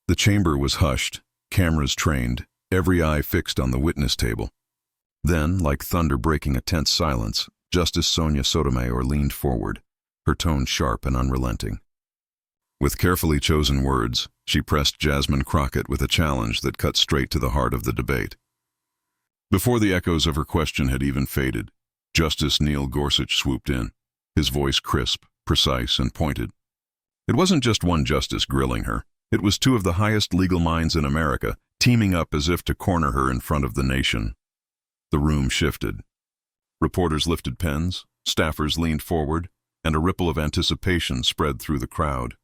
The chamber was hushed, cameras trained, every eye fixed on the witness table. Then, like thunder breaking a tense silence, Justice Sonia Sotomayor leaned forward, her tone sharp and unrelenting. With carefully chosen words, she pressed Jasmine Crockett with a challenge that cut straight to the heart of the debate. Before the echoes of her question had even faded, Justice Neil Gorsuch swooped in, his voice crisp, precise, and pointed. It wasn't just one justice grilling her. It was two of the highest legal minds in America, teaming up as if to corner her in front of the nation. The room shifted. Reporters lifted pens, staffers leaned forward, and a ripple of anticipation spread through the crowd.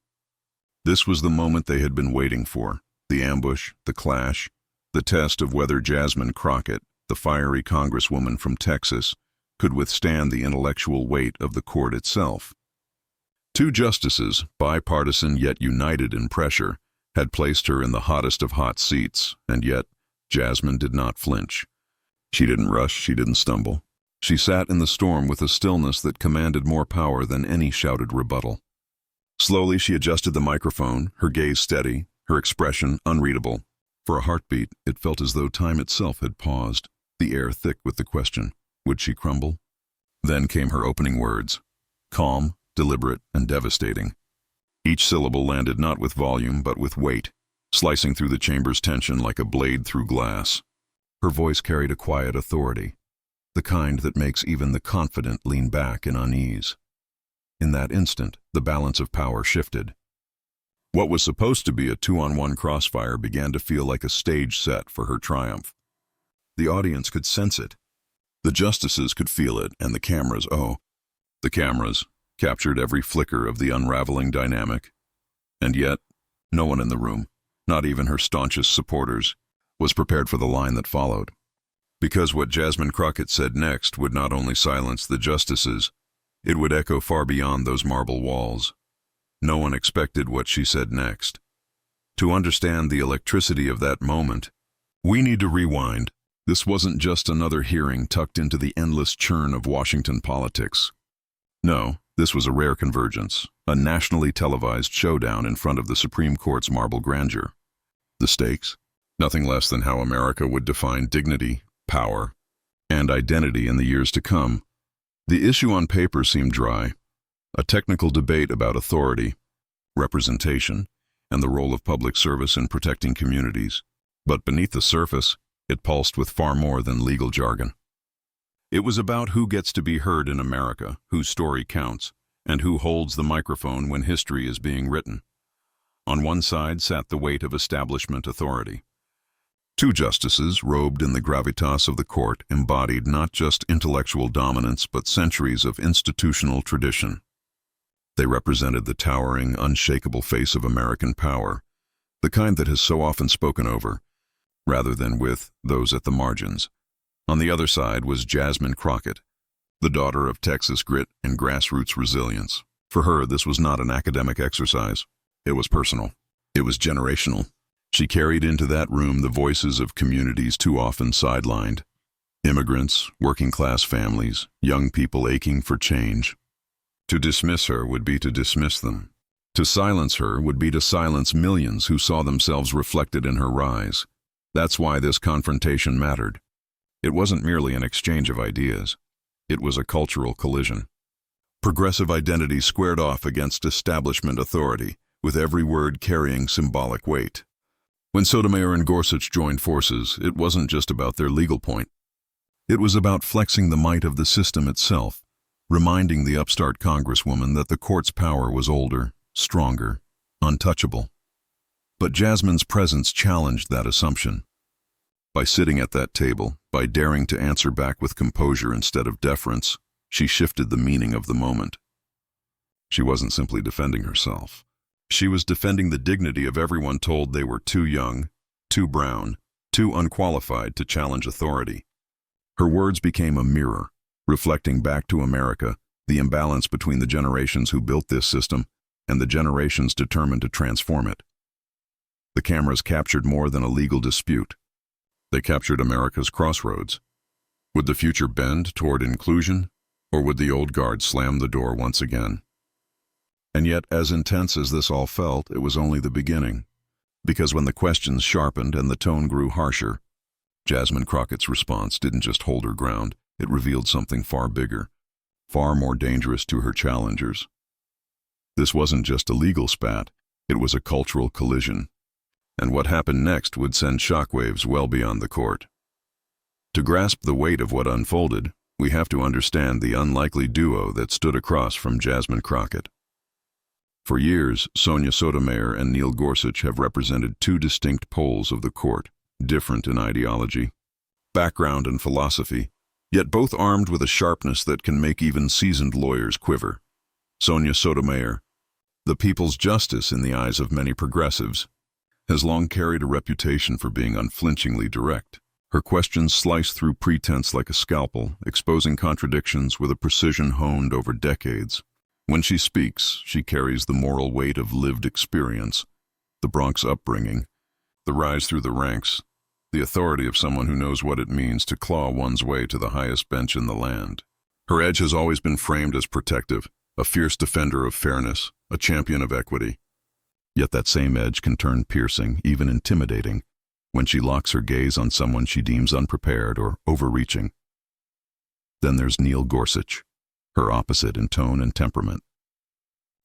This was the moment they had been waiting for, the ambush, the clash, the test of whether Jasmine Crockett, the fiery congresswoman from Texas, could withstand the intellectual weight of the court itself. Two justices, bipartisan yet united in pressure, had placed her in the hottest of hot seats, and yet Jasmine did not flinch. She didn't rush, she didn't stumble. She sat in the storm with a stillness that commanded more power than any shouted rebuttal. Slowly she adjusted the microphone, her gaze steady, her expression unreadable. For a heartbeat, it felt as though time itself had paused, the air thick with the question, would she crumble? Then came her opening words, calm, deliberate, and devastating. Each syllable landed not with volume but with weight, slicing through the chamber's tension like a blade through glass. Her voice carried a quiet authority, the kind that makes even the confident lean back in unease. In that instant, the balance of power shifted. What was supposed to be a two-on-one crossfire began to feel like a stage set for her triumph. The audience could sense it. The justices could feel it, and the cameras, the cameras, captured every flicker of the unraveling dynamic. And yet, no one in the room, not even her staunchest supporters, was prepared for the line that followed. Because what Jasmine Crockett said next would not only silence the justices, it would echo far beyond those marble walls. No one expected what she said next. To understand the electricity of that moment, we need to rewind. This wasn't just another hearing tucked into the endless churn of Washington politics. No, this was a rare convergence, a nationally televised showdown in front of the Supreme Court's marble grandeur. The stakes? Nothing less than how America would define dignity, power, and identity in the years to come. The issue on paper seemed dry, a technical debate about authority, representation, and the role of public service in protecting communities. But beneath the surface, it pulsed with far more than legal jargon. It was about who gets to be heard in America, whose story counts, and who holds the microphone when history is being written. On one side sat the weight of establishment authority. Two justices, robed in the gravitas of the court, embodied not just intellectual dominance but centuries of institutional tradition. They represented the towering, unshakable face of American power, the kind that has so often spoken over, rather than with, those at the margins. On the other side was Jasmine Crockett, the daughter of Texas grit and grassroots resilience. For her, this was not an academic exercise. It was personal. It was generational. She carried into that room the voices of communities too often sidelined. Immigrants, working-class families, young people aching for change. To dismiss her would be to dismiss them. To silence her would be to silence millions who saw themselves reflected in her rise. That's why this confrontation mattered. It wasn't merely an exchange of ideas. It was a cultural collision. Progressive identity squared off against establishment authority, with every word carrying symbolic weight. When Sotomayor and Gorsuch joined forces, it wasn't just about their legal point. It was about flexing the might of the system itself, reminding the upstart congresswoman that the court's power was older, stronger, untouchable. But Jasmine's presence challenged that assumption. By sitting at that table, by daring to answer back with composure instead of deference, she shifted the meaning of the moment. She wasn't simply defending herself. She was defending the dignity of everyone told they were too young, too brown, too unqualified to challenge authority. Her words became a mirror, reflecting back to America the imbalance between the generations who built this system and the generations determined to transform it. The cameras captured more than a legal dispute. They captured America's crossroads. Would the future bend toward inclusion, or would the old guard slam the door once again? And yet, as intense as this all felt, it was only the beginning. Because when the questions sharpened and the tone grew harsher, Jasmine Crockett's response didn't just hold her ground, it revealed something far bigger, far more dangerous to her challengers. This wasn't just a legal spat, it was a cultural collision. And what happened next would send shockwaves well beyond the court. To grasp the weight of what unfolded, we have to understand the unlikely duo that stood across from Jasmine Crockett. For years, Sonia Sotomayor and Neil Gorsuch have represented two distinct poles of the court, different in ideology, background, and philosophy, yet both armed with a sharpness that can make even seasoned lawyers quiver. Sonia Sotomayor, the people's justice in the eyes of many progressives, has long carried a reputation for being unflinchingly direct. Her questions slice through pretense like a scalpel, exposing contradictions with a precision honed over decades. When she speaks, she carries the moral weight of lived experience, the Bronx upbringing, the rise through the ranks, the authority of someone who knows what it means to claw one's way to the highest bench in the land. Her edge has always been framed as protective, a fierce defender of fairness, a champion of equity. Yet that same edge can turn piercing, even intimidating, when she locks her gaze on someone she deems unprepared or overreaching. Then there's Neil Gorsuch, her opposite in tone and temperament.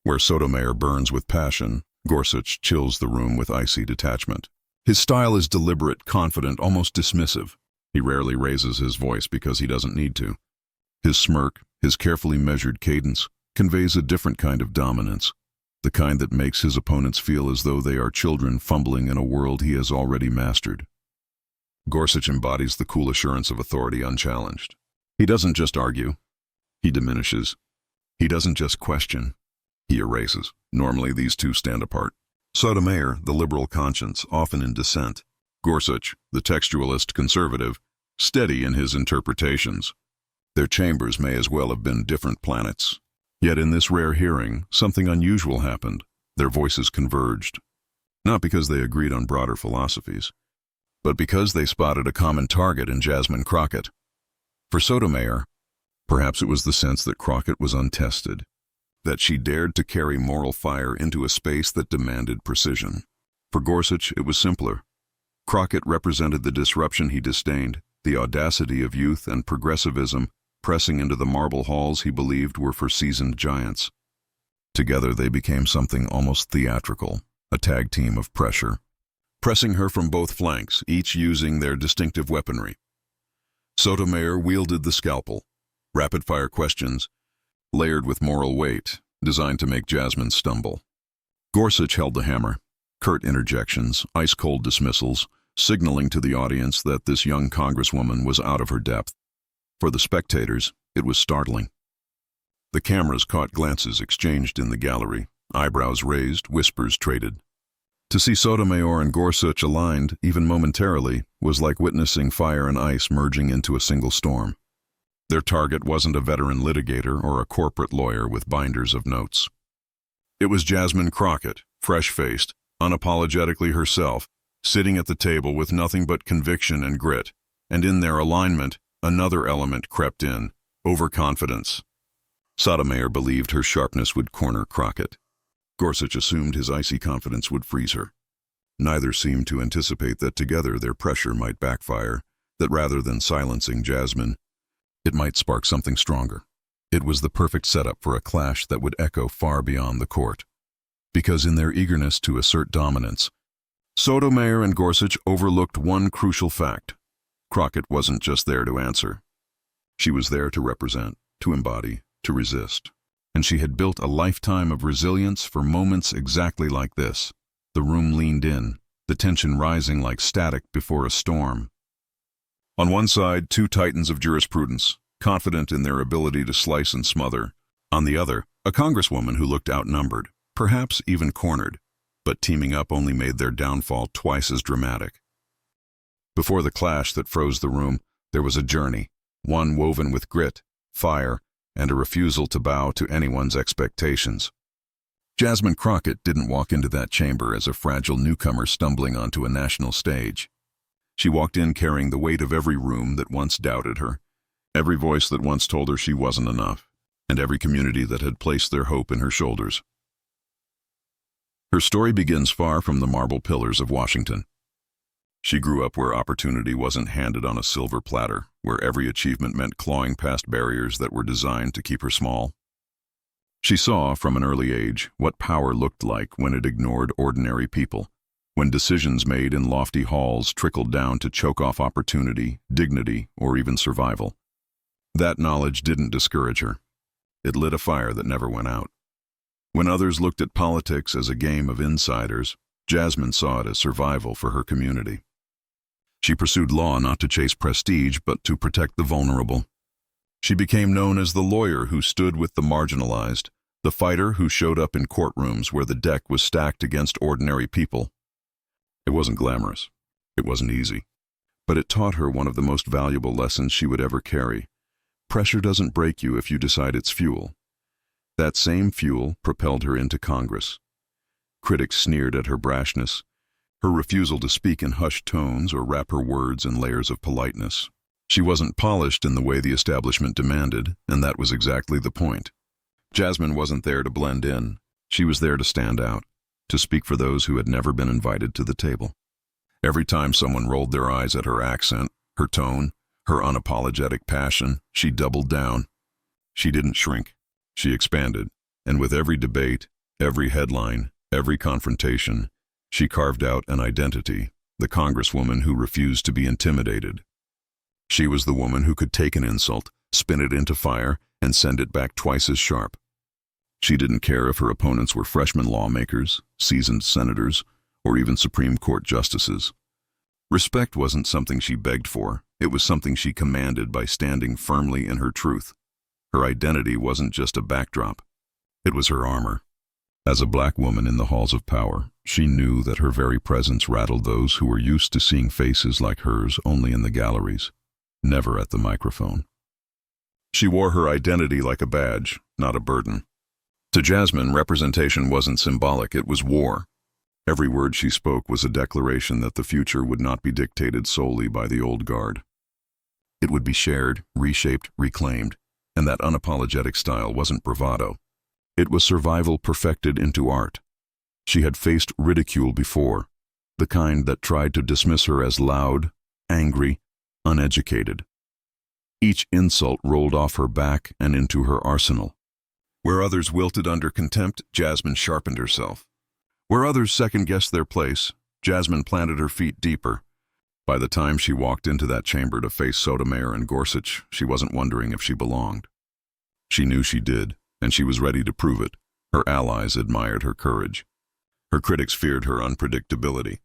Where Sotomayor burns with passion, Gorsuch chills the room with icy detachment. His style is deliberate, confident, almost dismissive. He rarely raises his voice because he doesn't need to. His smirk, his carefully measured cadence, conveys a different kind of dominance, the kind that makes his opponents feel as though they are children fumbling in a world he has already mastered. Gorsuch embodies the cool assurance of authority unchallenged. He doesn't just argue. He diminishes. He doesn't just question. He erases. Normally, these two stand apart. Sotomayor, the liberal conscience, often in dissent. Gorsuch, the textualist conservative, steady in his interpretations. Their chambers may as well have been different planets. Yet in this rare hearing, something unusual happened. Their voices converged. Not because they agreed on broader philosophies, but because they spotted a common target in Jasmine Crockett. For Sotomayor, perhaps it was the sense that Crockett was untested, that she dared to carry moral fire into a space that demanded precision. For Gorsuch, it was simpler. Crockett represented the disruption he disdained, the audacity of youth and progressivism pressing into the marble halls he believed were for seasoned giants. Together they became something almost theatrical, a tag team of pressure, pressing her from both flanks, each using their distinctive weaponry. Sotomayor wielded the scalpel, rapid-fire questions, layered with moral weight, designed to make Jasmine stumble. Gorsuch held the hammer, curt interjections, ice-cold dismissals, signaling to the audience that this young congresswoman was out of her depth. For the spectators, it was startling. The cameras caught glances exchanged in the gallery, eyebrows raised, whispers traded. To see Sotomayor and Gorsuch aligned, even momentarily, was like witnessing fire and ice merging into a single storm. Their target wasn't a veteran litigator or a corporate lawyer with binders of notes. It was Jasmine Crockett, fresh-faced, unapologetically herself, sitting at the table with nothing but conviction and grit, and in their alignment, another element crept in, overconfidence. Sotomayor believed her sharpness would corner Crockett. Gorsuch assumed his icy confidence would freeze her. Neither seemed to anticipate that together their pressure might backfire, that rather than silencing Jasmine, it might spark something stronger. It was the perfect setup for a clash that would echo far beyond the court. Because in their eagerness to assert dominance, Sotomayor and Gorsuch overlooked one crucial fact. Crockett wasn't just there to answer. She was there to represent, to embody, to resist. And she had built a lifetime of resilience for moments exactly like this. The room leaned in, the tension rising like static before a storm. On one side, two titans of jurisprudence, confident in their ability to slice and smother. On the other, a congresswoman who looked outnumbered, perhaps even cornered, but teaming up only made their downfall twice as dramatic. Before the clash that froze the room, there was a journey, one woven with grit, fire, and a refusal to bow to anyone's expectations. Jasmine Crockett didn't walk into that chamber as a fragile newcomer stumbling onto a national stage. She walked in carrying the weight of every room that once doubted her, every voice that once told her she wasn't enough, and every community that had placed their hope in her shoulders. Her story begins far from the marble pillars of Washington. She grew up where opportunity wasn't handed on a silver platter, where every achievement meant clawing past barriers that were designed to keep her small. She saw, from an early age, what power looked like when it ignored ordinary people, when decisions made in lofty halls trickled down to choke off opportunity, dignity, or even survival. That knowledge didn't discourage her. It lit a fire that never went out. When others looked at politics as a game of insiders, Jasmine saw it as survival for her community. She pursued law not to chase prestige, but to protect the vulnerable. She became known as the lawyer who stood with the marginalized, the fighter who showed up in courtrooms where the deck was stacked against ordinary people. It wasn't glamorous. It wasn't easy. But it taught her one of the most valuable lessons she would ever carry. Pressure doesn't break you if you decide it's fuel. That same fuel propelled her into Congress. Critics sneered at her brashness, her refusal to speak in hushed tones or wrap her words in layers of politeness. She wasn't polished in the way the establishment demanded, and that was exactly the point. Jasmine wasn't there to blend in. She was there to stand out, to speak for those who had never been invited to the table. Every time someone rolled their eyes at her accent, her tone, her unapologetic passion, she doubled down. She didn't shrink. She expanded, and with every debate, every headline, every confrontation, she carved out an identity, the congresswoman who refused to be intimidated. She was the woman who could take an insult, spin it into fire, and send it back twice as sharp. She didn't care if her opponents were freshman lawmakers, seasoned senators, or even Supreme Court justices. Respect wasn't something she begged for, it was something she commanded by standing firmly in her truth. Her identity wasn't just a backdrop, it was her armor. As a black woman in the halls of power, she knew that her very presence rattled those who were used to seeing faces like hers only in the galleries, never at the microphone. She wore her identity like a badge, not a burden. To Jasmine, representation wasn't symbolic, it was war. Every word she spoke was a declaration that the future would not be dictated solely by the old guard. It would be shared, reshaped, reclaimed, and that unapologetic style wasn't bravado. It was survival perfected into art. She had faced ridicule before, the kind that tried to dismiss her as loud, angry, uneducated. Each insult rolled off her back and into her arsenal. Where others wilted under contempt, Jasmine sharpened herself. Where others second-guessed their place, Jasmine planted her feet deeper. By the time she walked into that chamber to face Sotomayor and Gorsuch, she wasn't wondering if she belonged. She knew she did, and she was ready to prove it. Her allies admired her courage. Her critics feared her unpredictability.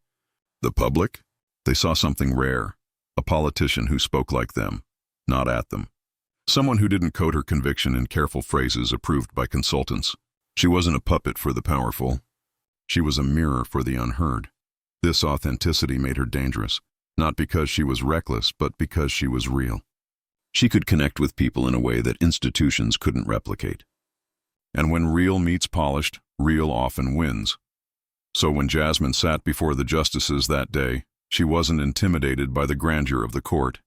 The public? They saw something rare, a politician who spoke like them, not at them. Someone who didn't code her conviction in careful phrases approved by consultants. She wasn't a puppet for the powerful. She was a mirror for the unheard. This authenticity made her dangerous, not because she was reckless, but because she was real. She could connect with people in a way that institutions couldn't replicate. And when real meets polished, real often wins. So when Jasmine sat before the justices that day, she wasn't intimidated by the grandeur of the court.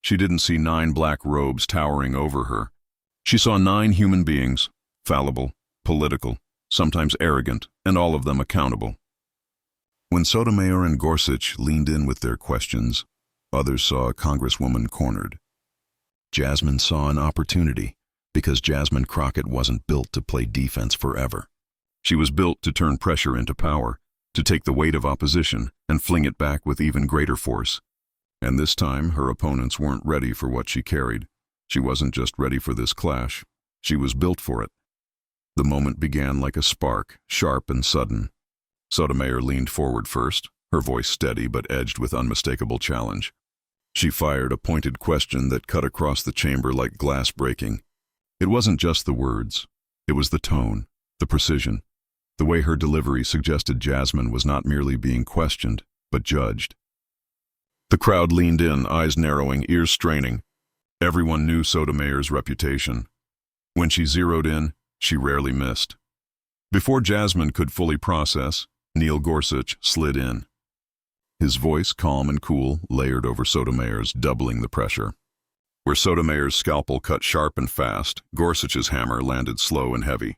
She didn't see 9 black robes towering over her. She saw 9 human beings, fallible, political, sometimes arrogant, and all of them accountable. When Sotomayor and Gorsuch leaned in with their questions, others saw a congresswoman cornered. Jasmine saw an opportunity, because Jasmine Crockett wasn't built to play defense forever. She was built to turn pressure into power, to take the weight of opposition and fling it back with even greater force. And this time, her opponents weren't ready for what she carried. She wasn't just ready for this clash. She was built for it. The moment began like a spark, sharp and sudden. Sotomayor leaned forward first, her voice steady but edged with unmistakable challenge. She fired a pointed question that cut across the chamber like glass breaking. It wasn't just the words. It was the tone, the precision, the way her delivery suggested Jasmine was not merely being questioned, but judged. The crowd leaned in, eyes narrowing, ears straining. Everyone knew Sotomayor's reputation. When she zeroed in, she rarely missed. Before Jasmine could fully process, Neil Gorsuch slid in. His voice, calm and cool, layered over Sotomayor's, doubling the pressure. Where Sotomayor's scalpel cut sharp and fast, Gorsuch's hammer landed slow and heavy.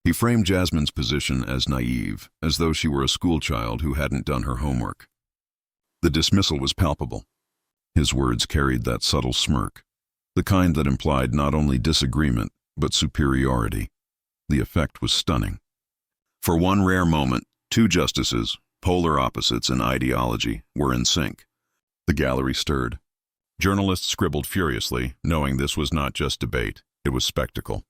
He framed Jasmine's position as naive, as though she were a schoolchild who hadn't done her homework. The dismissal was palpable. His words carried that subtle smirk, the kind that implied not only disagreement, but superiority. The effect was stunning. For one rare moment, two justices, polar opposites in ideology, were in sync. The gallery stirred. Journalists scribbled furiously, knowing this was not just debate, it was spectacle.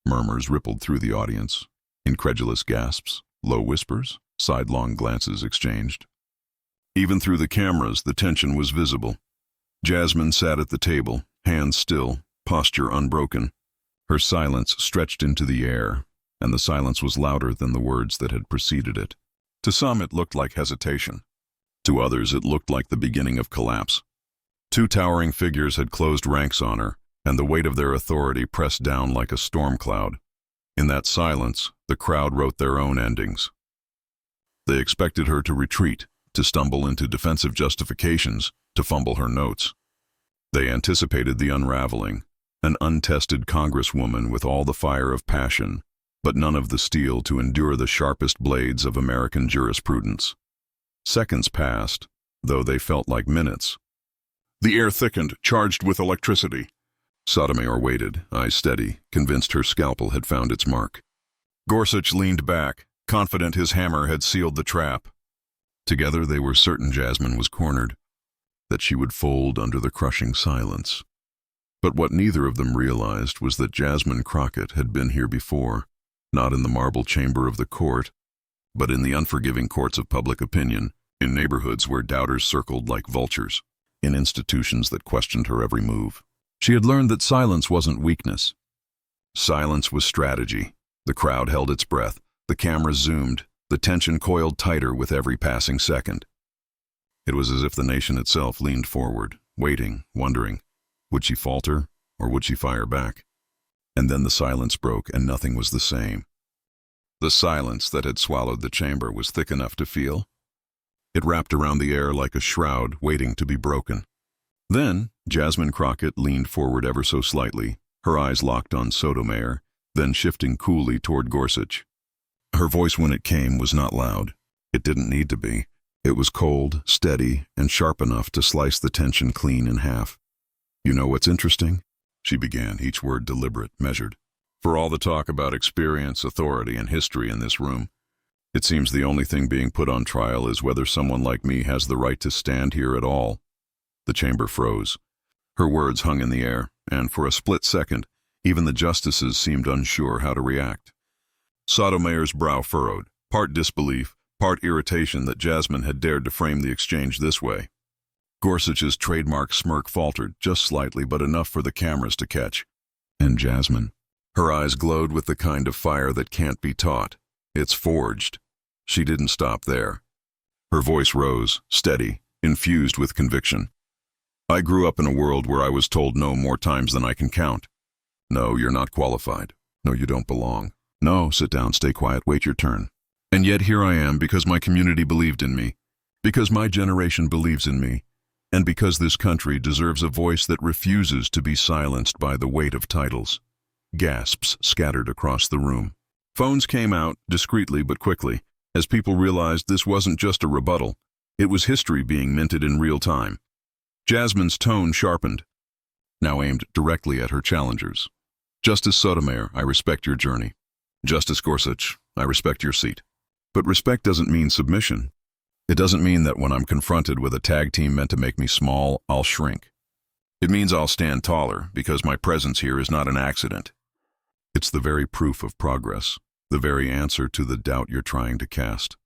Murmurs rippled through the audience. Incredulous gasps, low whispers, sidelong glances exchanged. Even through the cameras, the tension was visible. Jasmine sat at the table, hands still, posture unbroken. Her silence stretched into the air, and the silence was louder than the words that had preceded it. To some, it looked like hesitation. To others, it looked like the beginning of collapse. Two towering figures had closed ranks on her, and the weight of their authority pressed down like a storm cloud. In that silence, the crowd wrote their own endings. They expected her to retreat, to stumble into defensive justifications, to fumble her notes. They anticipated the unraveling, an untested congresswoman with all the fire of passion, but none of the steel to endure the sharpest blades of American jurisprudence. Seconds passed, though they felt like minutes. The air thickened, charged with electricity. Sotomayor waited, eyes steady, convinced her scalpel had found its mark. Gorsuch leaned back, confident his hammer had sealed the trap. Together they were certain Jasmine was cornered, that she would fold under the crushing silence. But what neither of them realized was that Jasmine Crockett had been here before, not in the marble chamber of the court, but in the unforgiving courts of public opinion, in neighborhoods where doubters circled like vultures, in institutions that questioned her every move. She had learned that silence wasn't weakness. Silence was strategy. The crowd held its breath, the cameras zoomed, the tension coiled tighter with every passing second. It was as if the nation itself leaned forward, waiting, wondering, would she falter, or would she fire back? And then the silence broke, and nothing was the same. The silence that had swallowed the chamber was thick enough to feel. It wrapped around the air like a shroud waiting to be broken. Then, Jasmine Crockett leaned forward ever so slightly, her eyes locked on Sotomayor, then shifting coolly toward Gorsuch. Her voice when it came was not loud. It didn't need to be. It was cold, steady, and sharp enough to slice the tension clean in half. "You know what's interesting?" she began, each word deliberate, measured. "For all the talk about experience, authority, and history in this room, it seems the only thing being put on trial is whether someone like me has the right to stand here at all." The chamber froze. Her words hung in the air, and for a split second, even the justices seemed unsure how to react. Sotomayor's brow furrowed, part disbelief, part irritation that Jasmine had dared to frame the exchange this way. Gorsuch's trademark smirk faltered, just slightly, but enough for the cameras to catch. And Jasmine. Her eyes glowed with the kind of fire that can't be taught. It's forged. She didn't stop there. Her voice rose, steady, infused with conviction. "I grew up in a world where I was told no more times than I can count. No, you're not qualified. No, you don't belong. No, sit down, stay quiet, wait your turn. And yet here I am because my community believed in me, because my generation believes in me, and because this country deserves a voice that refuses to be silenced by the weight of titles." Gasps scattered across the room. Phones came out, discreetly but quickly, as people realized this wasn't just a rebuttal. It was history being minted in real time. Jasmine's tone sharpened, now aimed directly at her challengers. "Justice Sotomayor, I respect your journey. Justice Gorsuch, I respect your seat. But respect doesn't mean submission. It doesn't mean that when I'm confronted with a tag team meant to make me small, I'll shrink. It means I'll stand taller because my presence here is not an accident. It's the very proof of progress, the very answer to the doubt you're trying to cast."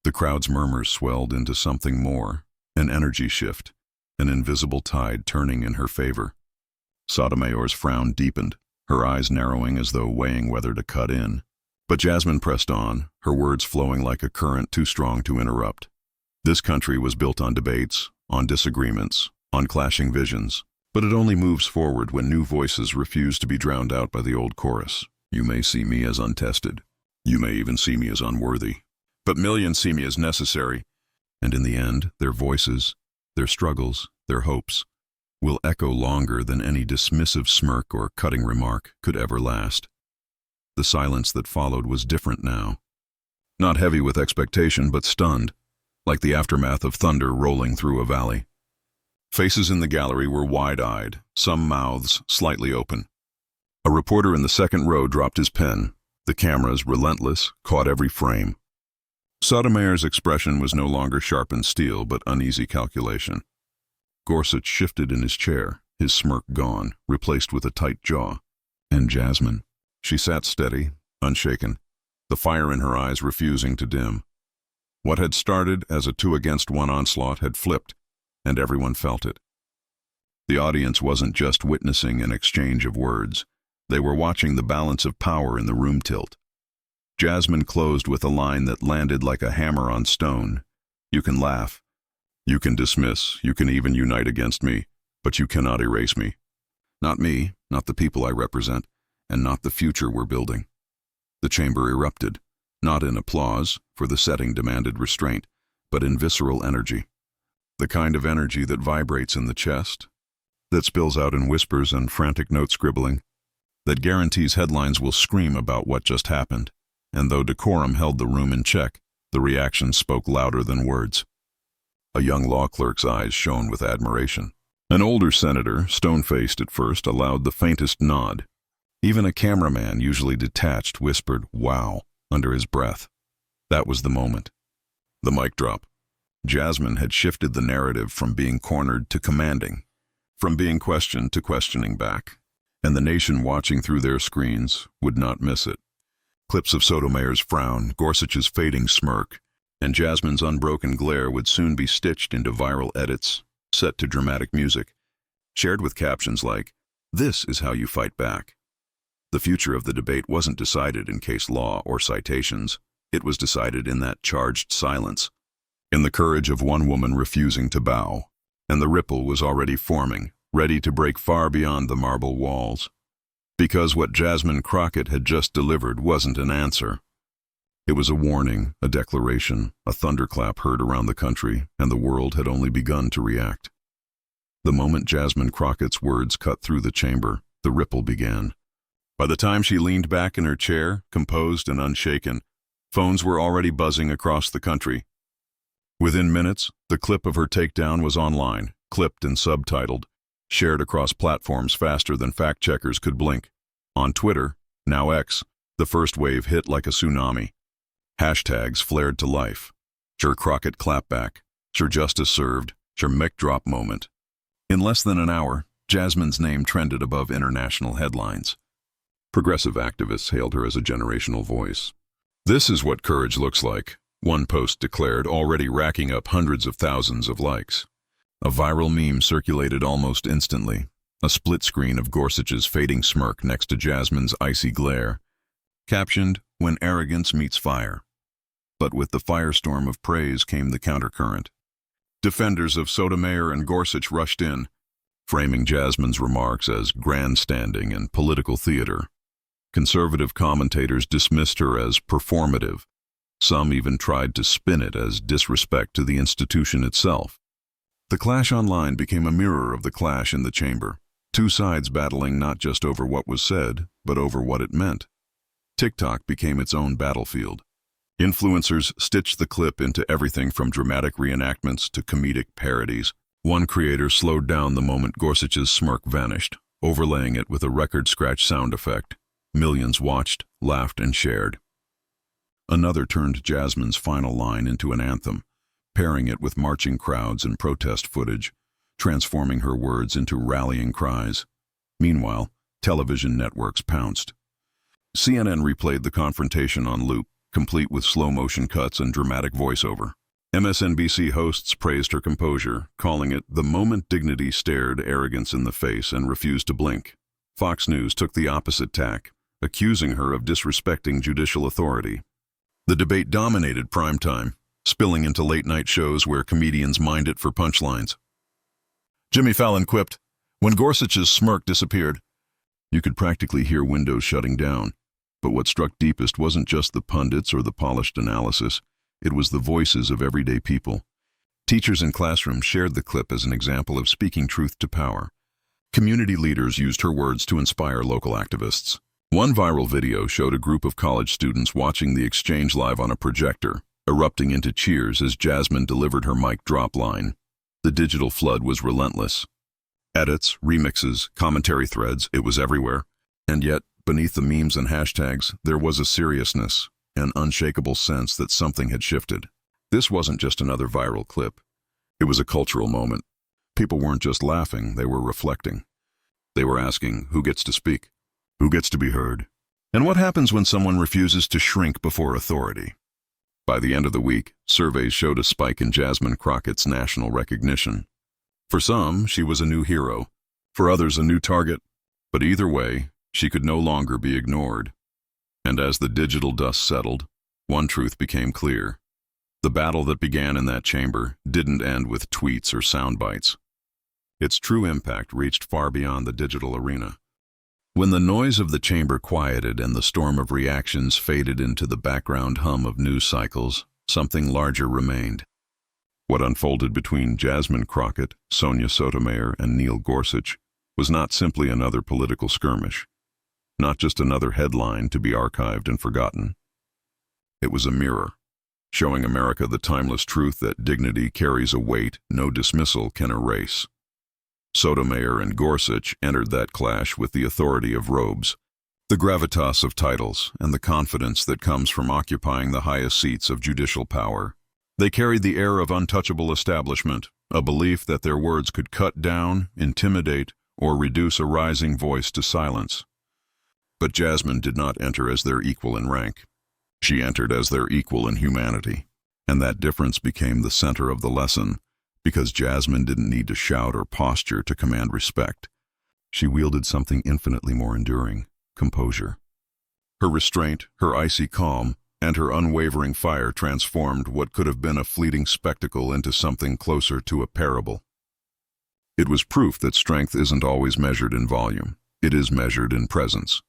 The crowd's murmurs swelled into something more, an energy shift, an invisible tide turning in her favor. Sotomayor's frown deepened, her eyes narrowing as though weighing whether to cut in. But Jasmine pressed on, her words flowing like a current too strong to interrupt. This country was built on debates, on disagreements, on clashing visions, but it only moves forward when new voices refuse to be drowned out by the old chorus. You may see me as untested. You may even see me as unworthy. But millions see me as necessary. And in the end, their voices, their struggles, their hopes, will echo longer than any dismissive smirk or cutting remark could ever last. The silence that followed was different now. Not heavy with expectation, but stunned, like the aftermath of thunder rolling through a valley. Faces in the gallery were wide-eyed, some mouths slightly open. A reporter in the second row dropped his pen. The cameras, relentless, caught every frame. Sotomayor's expression was no longer sharpened steel, but uneasy calculation. Gorsuch shifted in his chair, his smirk gone, replaced with a tight jaw. And Jasmine. She sat steady, unshaken, the fire in her eyes refusing to dim. What had started as a 2-against-1 onslaught had flipped, and everyone felt it. The audience wasn't just witnessing an exchange of words. They were watching the balance of power in the room tilt. Jasmine closed with a line that landed like a hammer on stone. You can laugh. You can dismiss. You can even unite against me. But you cannot erase me. Not me, not the people I represent, and not the future we're building. The chamber erupted, not in applause, for the setting demanded restraint, but in visceral energy. The kind of energy that vibrates in the chest, that spills out in whispers and frantic note scribbling, that guarantees headlines will scream about what just happened. And though decorum held the room in check, the reaction spoke louder than words. A young law clerk's eyes shone with admiration. An older senator, stone-faced at first, allowed the faintest nod. Even a cameraman, usually detached, whispered, "Wow," under his breath. That was the moment. The mic drop. Jasmine had shifted the narrative from being cornered to commanding, from being questioned to questioning back, and the nation watching through their screens would not miss it. Clips of Sotomayor's frown, Gorsuch's fading smirk, and Jasmine's unbroken glare would soon be stitched into viral edits, set to dramatic music, shared with captions like, "This is how you fight back." The future of the debate wasn't decided in case law or citations. It was decided in that charged silence, in the courage of one woman refusing to bow, and the ripple was already forming, ready to break far beyond the marble walls. Because what Jasmine Crockett had just delivered wasn't an answer. It was a warning, a declaration, a thunderclap heard around the country, and the world had only begun to react. The moment Jasmine Crockett's words cut through the chamber, the ripple began. By the time she leaned back in her chair, composed and unshaken, phones were already buzzing across the country. Within minutes, the clip of her takedown was online, clipped and subtitled, shared across platforms faster than fact-checkers could blink. On Twitter, now X, the first wave hit like a tsunami. Hashtags flared to life. Sure Crockett clapback, sure justice served, sure mic drop moment. In less than an hour, Jasmine's name trended above international headlines. Progressive activists hailed her as a generational voice. "This is what courage looks like," one post declared, already racking up hundreds of thousands of likes. A viral meme circulated almost instantly, a split screen of Gorsuch's fading smirk next to Jasmine's icy glare, captioned, "When arrogance meets fire." But with the firestorm of praise came the countercurrent. Defenders of Sotomayor and Gorsuch rushed in, framing Jasmine's remarks as grandstanding and political theater. Conservative commentators dismissed her as performative. Some even tried to spin it as disrespect to the institution itself. The clash online became a mirror of the clash in the chamber, two sides battling not just over what was said, but over what it meant. TikTok became its own battlefield. Influencers stitched the clip into everything from dramatic reenactments to comedic parodies. One creator slowed down the moment Gorsuch's smirk vanished, overlaying it with a record scratch sound effect. Millions watched, laughed, and shared. Another turned Jasmine's final line into an anthem, pairing it with marching crowds and protest footage, transforming her words into rallying cries. Meanwhile, television networks pounced. CNN replayed the confrontation on loop, complete with slow-motion cuts and dramatic voiceover. MSNBC hosts praised her composure, calling it the moment dignity stared arrogance in the face and refused to blink. Fox News took the opposite tack, accusing her of disrespecting judicial authority. The debate dominated primetime, spilling into late-night shows where comedians mined it for punchlines. Jimmy Fallon quipped, "When Gorsuch's smirk disappeared, you could practically hear windows shutting down." But what struck deepest wasn't just the pundits or the polished analysis. It was the voices of everyday people. Teachers in classrooms shared the clip as an example of speaking truth to power. Community leaders used her words to inspire local activists. One viral video showed a group of college students watching the exchange live on a projector, erupting into cheers as Jasmine delivered her mic drop line. The digital flood was relentless. Edits, remixes, commentary threads, it was everywhere. And yet, beneath the memes and hashtags, there was a seriousness, an unshakable sense that something had shifted. This wasn't just another viral clip. It was a cultural moment. People weren't just laughing, they were reflecting. They were asking, who gets to speak? Who gets to be heard? And what happens when someone refuses to shrink before authority? By the end of the week, surveys showed a spike in Jasmine Crockett's national recognition. For some, she was a new hero. For others, a new target. But either way, she could no longer be ignored. And as the digital dust settled, one truth became clear. The battle that began in that chamber didn't end with tweets or sound bites. Its true impact reached far beyond the digital arena. When the noise of the chamber quieted and the storm of reactions faded into the background hum of news cycles, something larger remained. What unfolded between Jasmine Crockett, Sonia Sotomayor, and Gorsuch was not simply another political skirmish, not just another headline to be archived and forgotten. It was a mirror, showing America the timeless truth that dignity carries a weight no dismissal can erase. Sotomayor and Gorsuch entered that clash with the authority of robes, the gravitas of titles, and the confidence that comes from occupying the highest seats of judicial power. They carried the air of untouchable establishment, a belief that their words could cut down, intimidate, or reduce a rising voice to silence. But Jasmine did not enter as their equal in rank. She entered as their equal in humanity, and that difference became the center of the lesson. Because Jasmine didn't need to shout or posture to command respect. She wielded something infinitely more enduring, composure. Her restraint, her icy calm, and her unwavering fire transformed what could have been a fleeting spectacle into something closer to a parable. It was proof that strength isn't always measured in volume. It is measured in presence.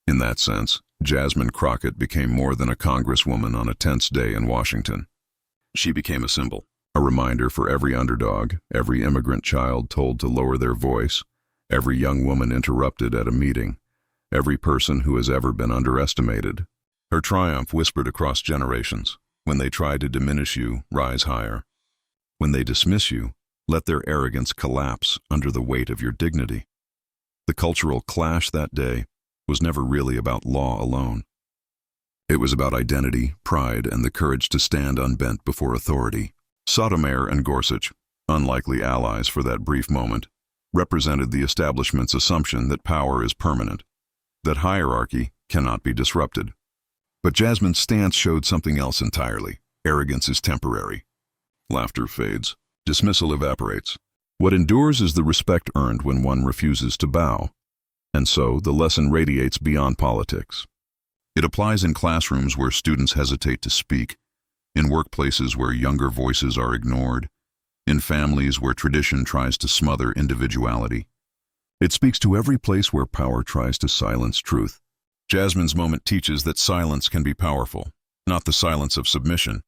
In that sense, Jasmine Crockett became more than a congresswoman on a tense day in Washington. She became a symbol. A reminder for every underdog, every immigrant child told to lower their voice, every young woman interrupted at a meeting, every person who has ever been underestimated. Her triumph whispered across generations. When they try to diminish you, rise higher. When they dismiss you, let their arrogance collapse under the weight of your dignity. The cultural clash that day was never really about law alone. It was about identity, pride, and the courage to stand unbent before authority. Sotomayor and Gorsuch, unlikely allies for that brief moment, represented the establishment's assumption that power is permanent, that hierarchy cannot be disrupted. But Jasmine's stance showed something else entirely. Arrogance is temporary. Laughter fades. Dismissal evaporates. What endures is the respect earned when one refuses to bow. And so the lesson radiates beyond politics. It applies in classrooms where students hesitate to speak, in workplaces where younger voices are ignored, in families where tradition tries to smother individuality. It speaks to every place where power tries to silence truth. Jasmine's moment teaches that silence can be powerful, not the silence of submission,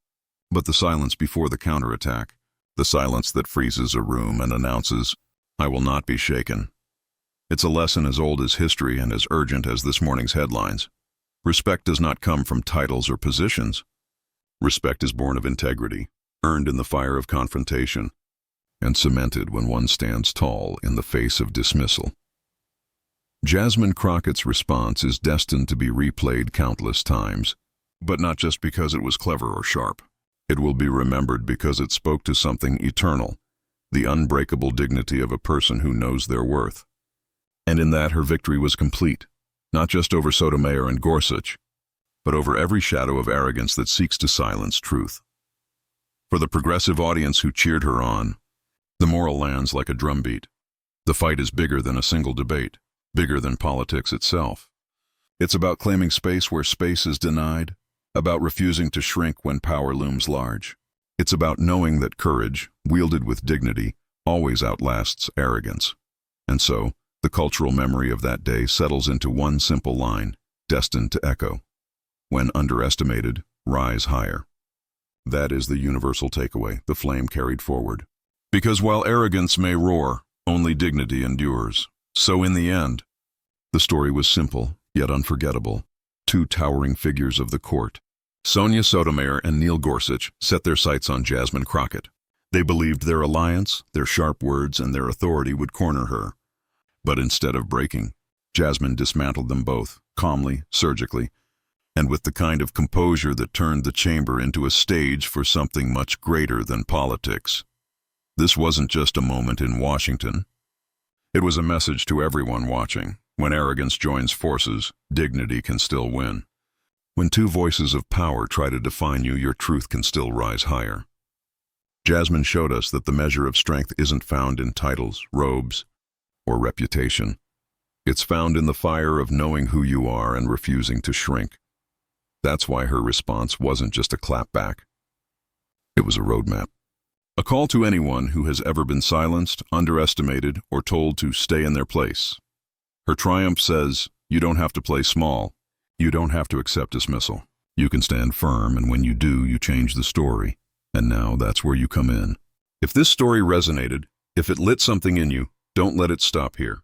but the silence before the counterattack, the silence that freezes a room and announces, "I will not be shaken." It's a lesson as old as history and as urgent as this morning's headlines. Respect does not come from titles or positions. Respect is born of integrity, earned in the fire of confrontation, and cemented when one stands tall in the face of dismissal. Jasmine Crockett's response is destined to be replayed countless times, but not just because it was clever or sharp. It will be remembered because it spoke to something eternal, the unbreakable dignity of a person who knows their worth. And in that her victory was complete, not just over Sotomayor and Gorsuch, but over every shadow of arrogance that seeks to silence truth. For the progressive audience who cheered her on, the moral lands like a drumbeat. The fight is bigger than a single debate, bigger than politics itself. It's about claiming space where space is denied, about refusing to shrink when power looms large. It's about knowing that courage, wielded with dignity, always outlasts arrogance. And so, the cultural memory of that day settles into one simple line, destined to echo. When underestimated, rise higher. That is the universal takeaway, the flame carried forward. Because while arrogance may roar, only dignity endures. So in the end, the story was simple, yet unforgettable, two towering figures of the court. Sonia Sotomayor and Gorsuch set their sights on Jasmine Crockett. They believed their alliance, their sharp words, and their authority would corner her. But instead of breaking, Jasmine dismantled them both, calmly, surgically, and with the kind of composure that turned the chamber into a stage for something much greater than politics. This wasn't just a moment in Washington. It was a message to everyone watching. When arrogance joins forces, dignity can still win. When two voices of power try to define you, your truth can still rise higher. Jasmine showed us that the measure of strength isn't found in titles, robes, or reputation. It's found in the fire of knowing who you are and refusing to shrink. That's why her response wasn't just a clap back. It was a roadmap. A call to anyone who has ever been silenced, underestimated, or told to stay in their place. Her triumph says, you don't have to play small. You don't have to accept dismissal. You can stand firm, and when you do, you change the story. And now that's where you come in. If this story resonated, if it lit something in you, don't let it stop here.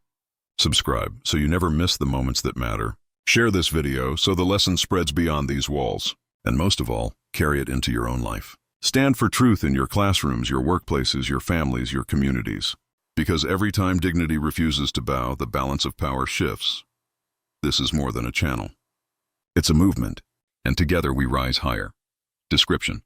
Subscribe so you never miss the moments that matter. Share this video so the lesson spreads beyond these walls. And most of all, carry it into your own life. Stand for truth in your classrooms, your workplaces, your families, your communities. Because every time dignity refuses to bow, the balance of power shifts. This is more than a channel. It's a movement, and together we rise higher. Description: